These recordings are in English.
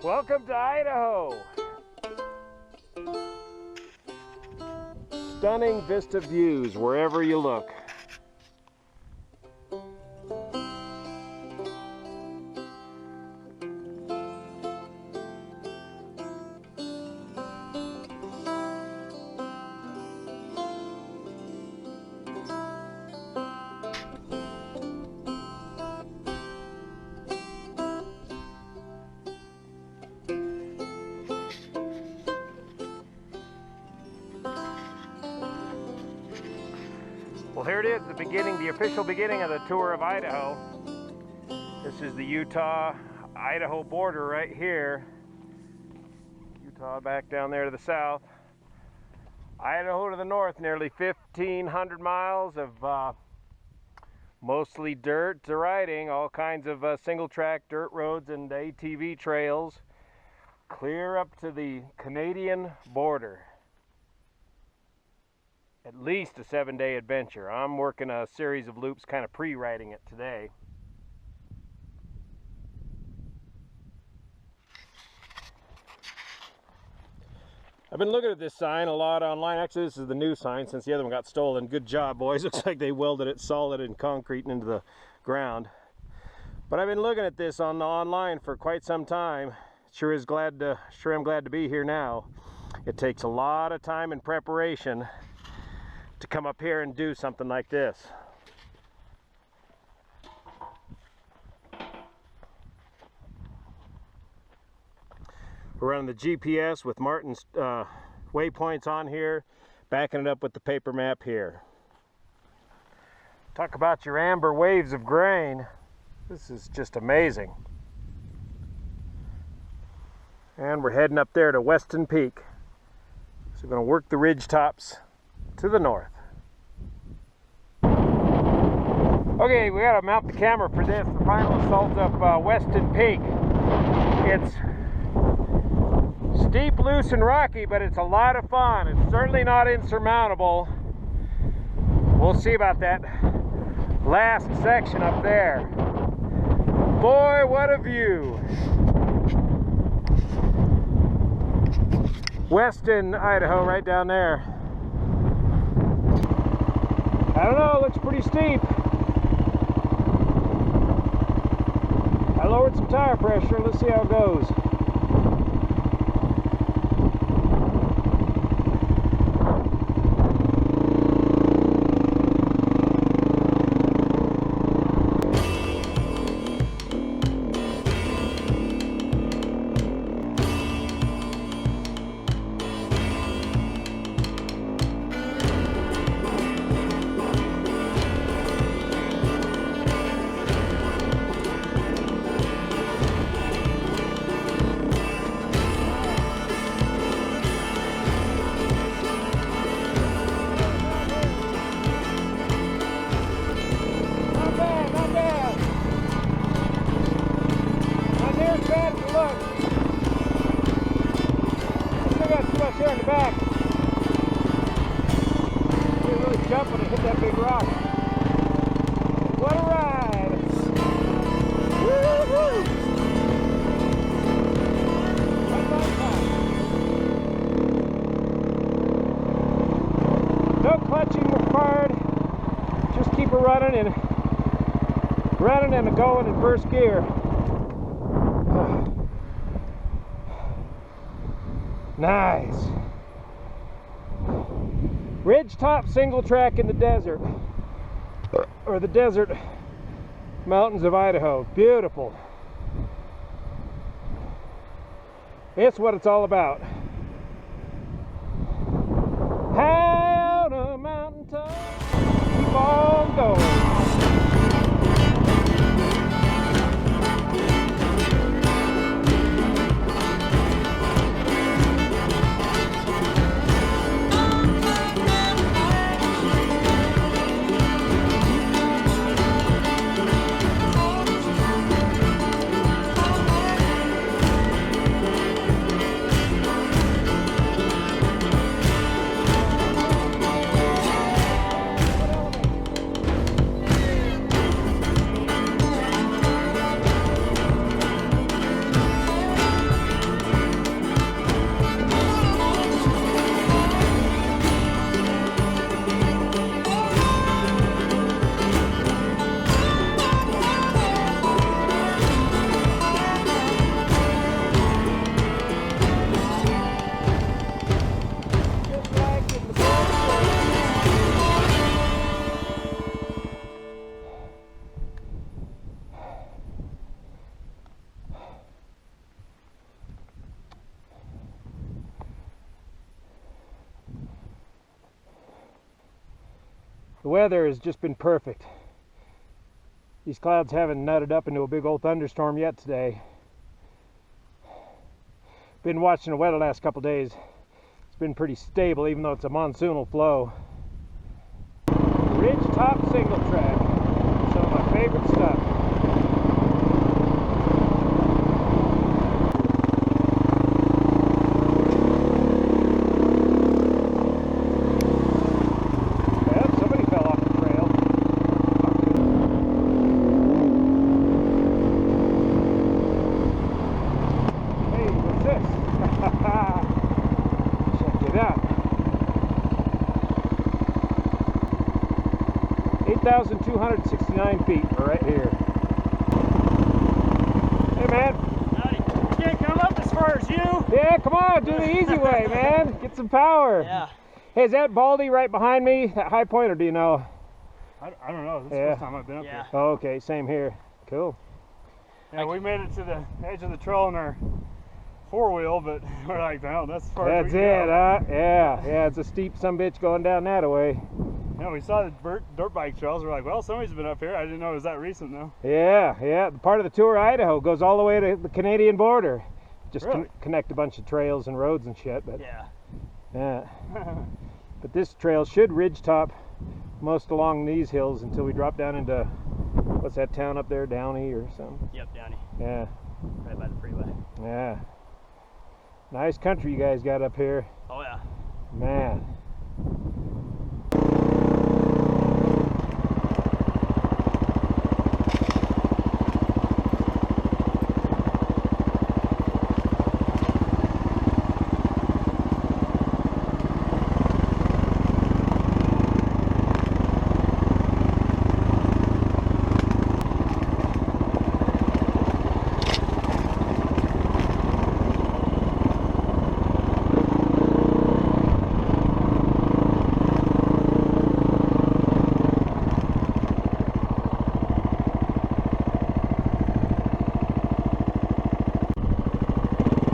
Welcome to Idaho. Stunning vista views wherever you look. Well, here it is, the official beginning of the Tour of Idaho. This is the Utah-Idaho border right here. Utah back down there to the south. Idaho to the north, nearly 1,500 miles of mostly dirt riding, all kinds of single-track dirt roads and ATV trails, clear up to the Canadian border. At least a 7-day adventure. I'm working a series of loops, kind of pre-riding it today. I've been looking at this sign a lot online. Actually, this is the new sign since the other one got stolen. Good job, boys. Looks like they welded it solid in concrete and into the ground. But I've been looking at this online for quite some time. Sure am glad to be here now. It takes a lot of time and preparation to come up here and do something like this. We're running the GPS with Martin's waypoints on here, backing it up with the paper map here. Talk about your amber waves of grain. This is just amazing. And we're heading up there to Weston Peak. So we're going to work the ridge tops to the north. Okay, we gotta mount the camera for this, the final assault of Weston Peak. It's steep, loose, and rocky, but it's a lot of fun. It's certainly not insurmountable. We'll see about that last section up there. Boy, what a view! Weston, Idaho, right down there. I don't know, it looks pretty steep. I lowered some tire pressure, let's see how it goes. In the back. You're really jumping to hit that big rock. What a ride! Woo-hoo! No clutching required. Just keep it running and going in first gear. Nice. Ridgetop single track in the desert, or the desert mountains of Idaho. Beautiful. It's what it's all about. High on a mountaintop, keep on going. The weather has just been perfect. These clouds haven't nutted up into a big old thunderstorm yet today. Been watching the weather the last couple days. It's been pretty stable even though it's a monsoonal flow. Ridge top single track. Some of my favorite stuff. Check it out. 8,269 feet right here. Hey man. Howdy. Can't come up as far as you. Yeah, come on, do the easy way, man. Get some power. Yeah. Hey, is that Baldy right behind me, that high point, or do you know? I don't know. This is the first time I've been up here. Oh, okay, same here. Cool. Yeah, we made it to the edge of the trail in our four-wheel, but we're like, no, that's as far as we can That's it, go. huh? Yeah, it's a steep sumbitch going down that way. Yeah, we saw the dirt bike trails. We're like, well, somebody's been up here. I didn't know it was that recent, though. Yeah. Part of the Tour of Idaho goes all the way to the Canadian border. Just Really? connect a bunch of trails and roads and shit. But Yeah. But this trail should ridge top most along these hills until we drop down into, what's that town up there, Downey or something? Yep, Downey. Yeah. Right by the freeway. Yeah. Nice country you guys got up here. Oh yeah. Man.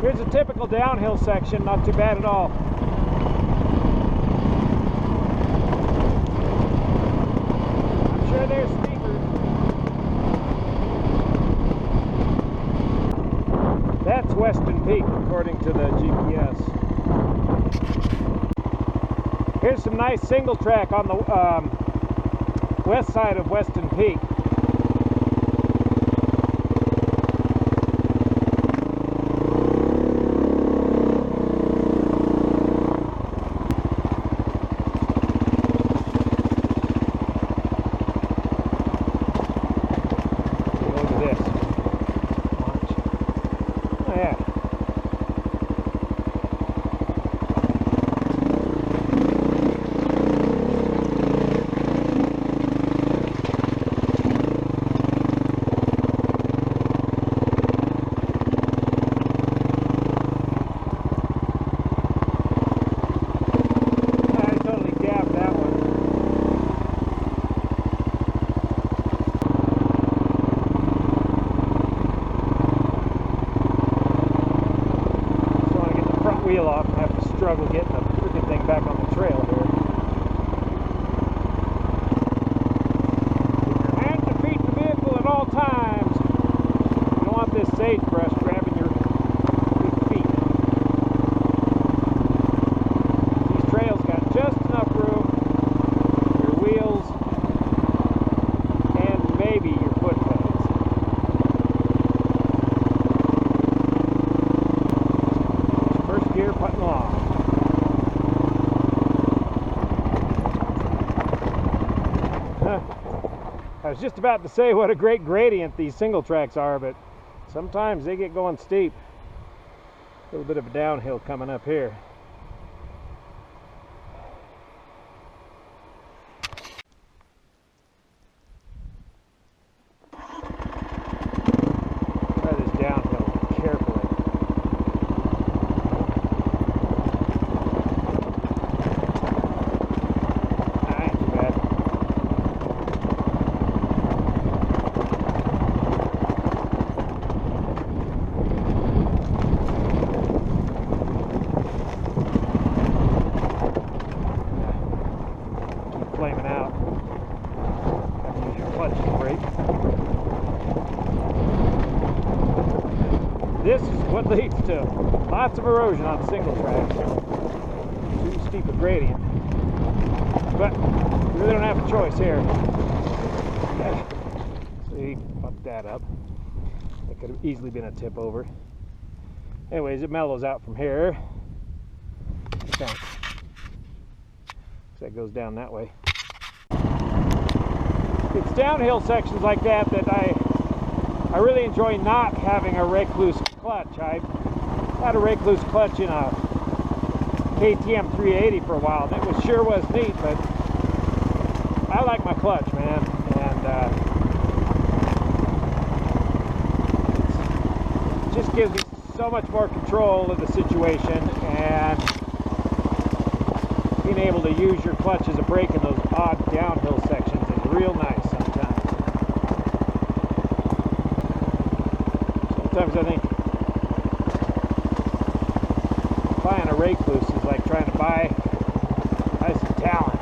Here's a typical downhill section, not too bad at all. I'm sure there's steeper. That's Weston Peak, according to the GPS. Here's some nice single track on the west side of Weston Peak. Wheel off and have to struggle getting the freaking thing back on the trail here. Keep your hands and feet in the vehicle at all times. You don't want this sagebrush grabbing your big feet. These trails got just enough room for your wheels and maybe your foot pedals. Gear putting along. I was just about to say what a great gradient these single tracks are, but sometimes they get going steep. A little bit of a downhill coming up here. Try this downhill carefully. what leads to lots of erosion on single tracks. Too steep a gradient. But we really don't have a choice here. See, fucked that up. That could have easily been a tip over. Anyways, it mellows out from here. I think. So that goes down that way. It's downhill sections like that that I really enjoy not having a rake loose clutch. I had a rake loose clutch in a KTM 380 for a while, and it sure was neat, but I like my clutch, man, and it just gives me so much more control of the situation, and being able to use your clutch as a brake in those odd downhill sections is real nice sometimes. Sometimes I think buying a rake loose is like trying to buy some talent.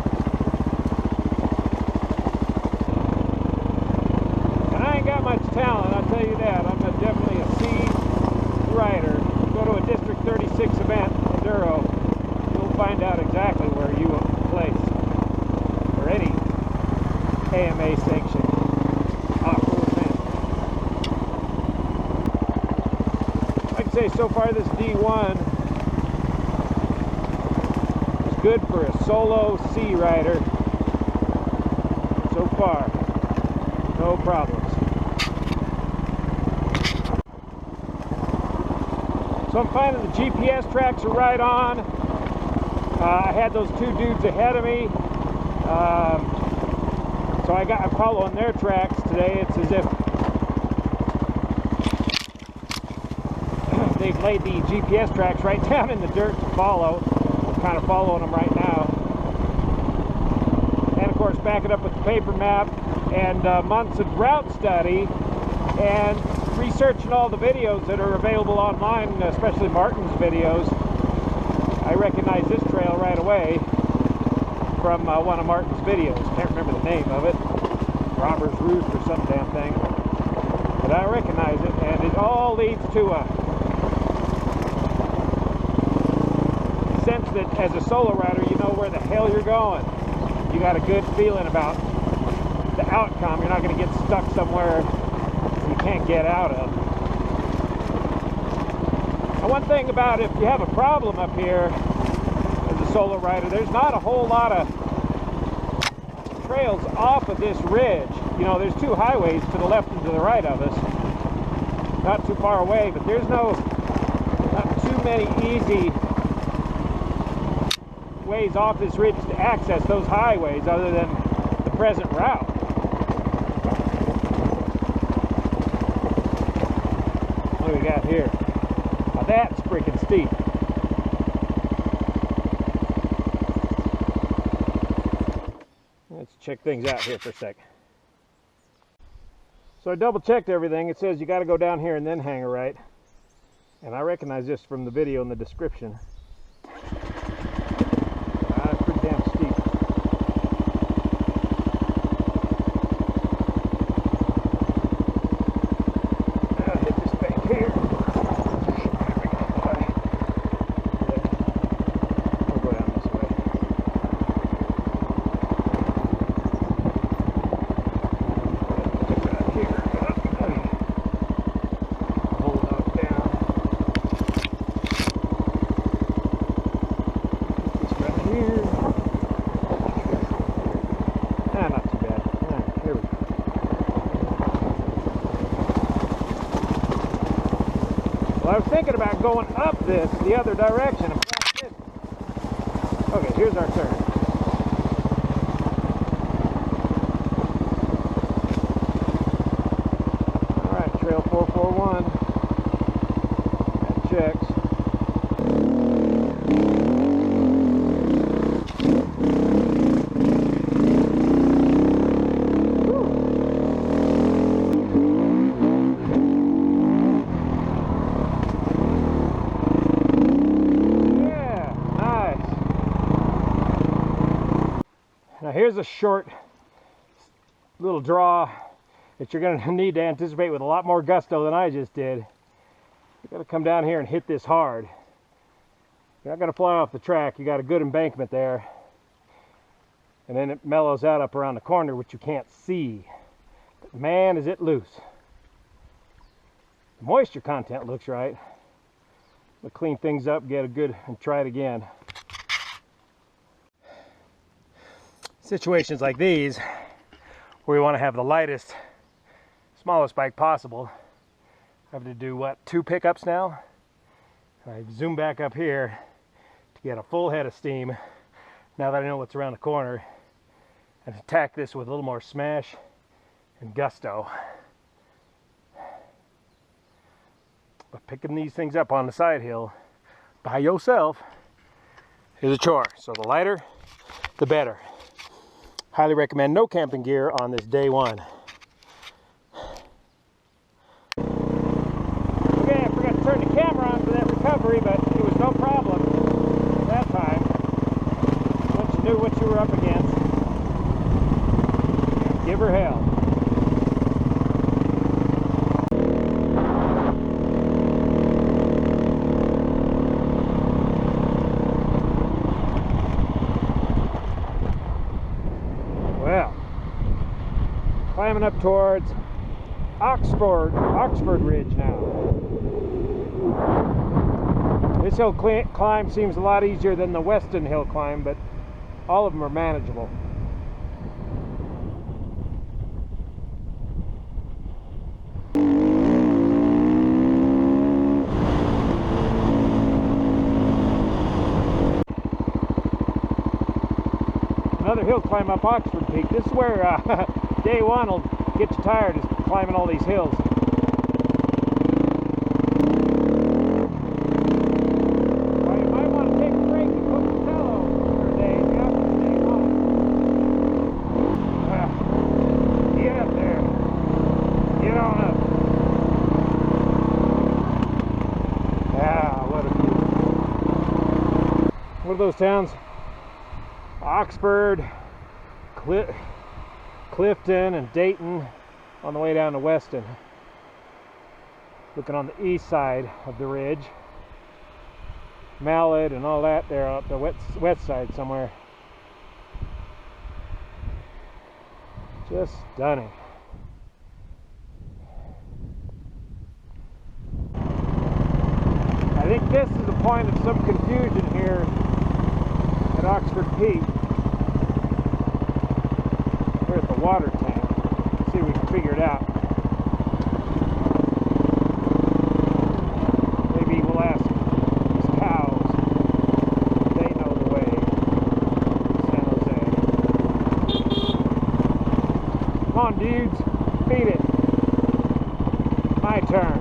And I ain't got much talent, I'll tell you that. I'm definitely a C rider. Go to a District 36 event, Enduro, you'll find out exactly where you place, or any AMA sanctioned off-road event. I'd say so far this D1 is good for a solo C rider. So far, no problems. So I'm finding the GPS tracks are right on. I had those two dudes ahead of me, so I'm following their tracks today. It's as if they've laid the GPS tracks right down in the dirt to follow. I'm kind of following them right now, and of course back it up with the paper map and months of route study and researching all the videos that are available online, especially Martin's videos. I recognize this trail right away from one of Martin's videos. Can't remember the name of it. Robber's Roost or some damn thing. But I recognize it, and it all leads to a sense that as a solo rider, you know where the hell you're going. You got a good feeling about the outcome. You're not going to get stuck somewhere you can't get out of. And one thing about if you have a problem up here as a solo rider, there's not a whole lot of trails off of this ridge. You know, there's two highways to the left and to the right of us, not too far away, but there's not too many easy ways off this ridge to access those highways other than the present route. What do we got here? Now that's freaking steep. Let's check things out here for a sec. So I double checked everything. It says you got to go down here and then hang a right. And I recognize this from the video in the description. It's pretty damn steep. I'll hit this bank here. We'll go down this way. Right here. Hold up down. This right here. Not too bad. Here we go. Well, I was thinking about going up this the other direction. Okay, here's our turn. Alright, trail 441. That checks. Now here's a short little draw that you're going to need to anticipate with a lot more gusto than I just did. You got to come down here and hit this hard. You're not going to fly off the track. You got a good embankment there. And then it mellows out up around the corner, which you can't see. But man, is it loose. The moisture content looks right. We'll clean things up, get a good, and try it again. Situations like these, where we want to have the lightest, smallest bike possible, I have to do what, 2 pickups now? I zoom back up here to get a full head of steam now that I know what's around the corner, and attack this with a little more smash and gusto. But picking these things up on the side hill by yourself is a chore. So the lighter, the better. Highly recommend no camping gear on this day one. Okay, I forgot to turn the camera on for that recovery, but it was no problem that time. Once you knew what you were up against, give her hell. Well, climbing up towards Oxford Ridge now. This hill climb seems a lot easier than the Weston hill climb, but all of them are manageable. Another hill climb up Oxford Peak. This is where day one will get you tired, is climbing all these hills. Well, you might want to take a break and cook the pillow for a day after day one. Get up there. Get on up. Ah, what a view. What are those towns? Oxford, Clifton, and Dayton on the way down to Weston. Looking on the east side of the ridge. Mallet and all that there up the west side somewhere. Just stunning. I think this is a point of some confusion here at Oxford Peak. We're at the water tank. Let's see if we can figure it out. Maybe we'll ask these cows. They know the way to San Jose. Come on, dudes. Feed it. My turn.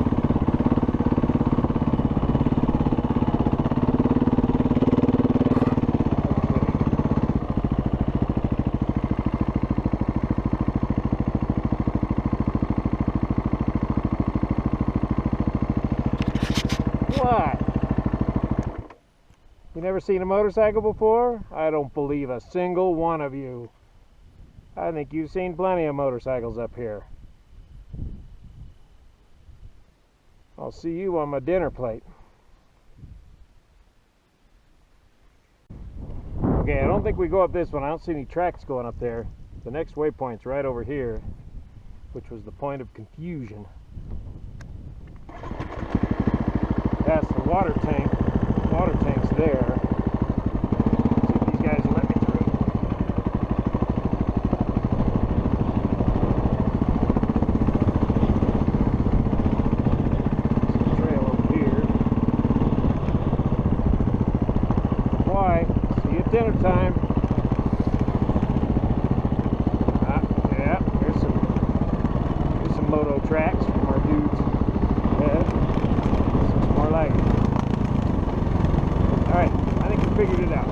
What? You never seen a motorcycle before? I don't believe a single one of you. I think you've seen plenty of motorcycles up here. I'll see you on my dinner plate. Okay, I don't think we go up this one. I don't see any tracks going up there. The next waypoint's right over here, which was the point of confusion. That's the water tank. Water tank's there. See if these guys will let me through. There's a trail over here. Why? See you at dinner time. Yeah, here's some moto tracks from our dudes ahead. More like it. Alright, I think we figured it out.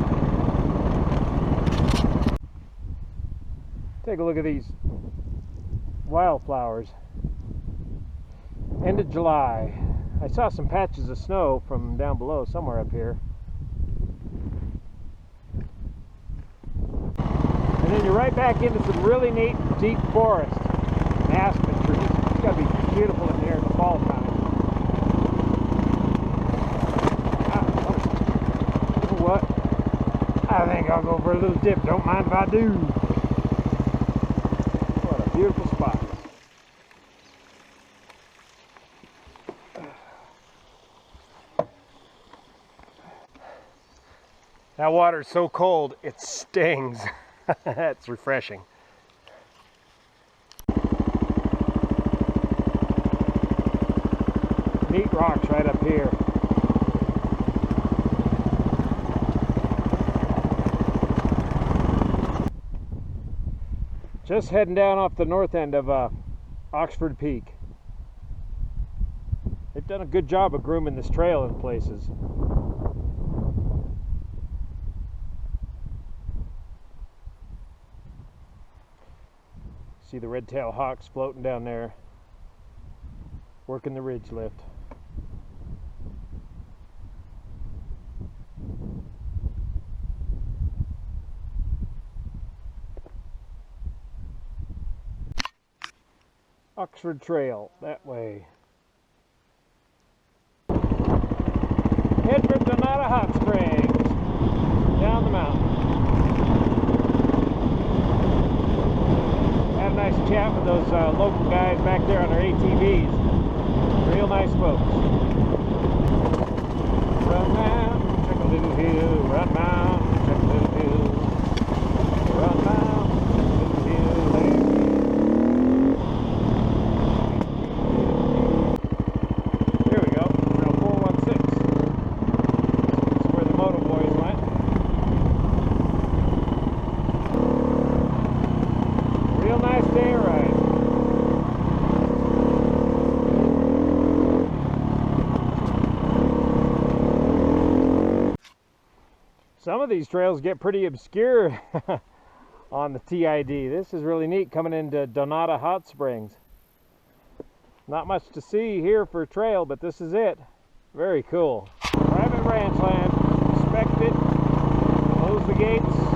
Take a look at these wildflowers. End of July. I saw some patches of snow from down below, somewhere up here. And then you're right back into some really neat deep forest and aspen trees. It's got to be beautiful in here in the fall time. I think I'll go for a little dip. Don't mind if I do. What a beautiful spot. That water's so cold, it stings. It's refreshing. Neat rocks right up here. Just heading down off the north end of Oxford Peak. They've done a good job of grooming this trail in places. See the red-tailed hawks floating down there, working the ridge lift. Oxford Trail, that way. Head for Downey Hot Springs, down the mountain. Had a nice chat with those local guys back there on their ATVs. Real nice folks. Run mountain, check a little hill. Run mountain, check a little hill. Run mountain, check a little hill. Here we go, Trail 416. This is where the Moto Boys went. Real nice day ride. Some of these trails get pretty obscure on the TID. This is really neat coming into Downey Hot Springs. Not much to see here for a trail, but this is it. Very cool. Private ranch land. Inspect it. Close the gates.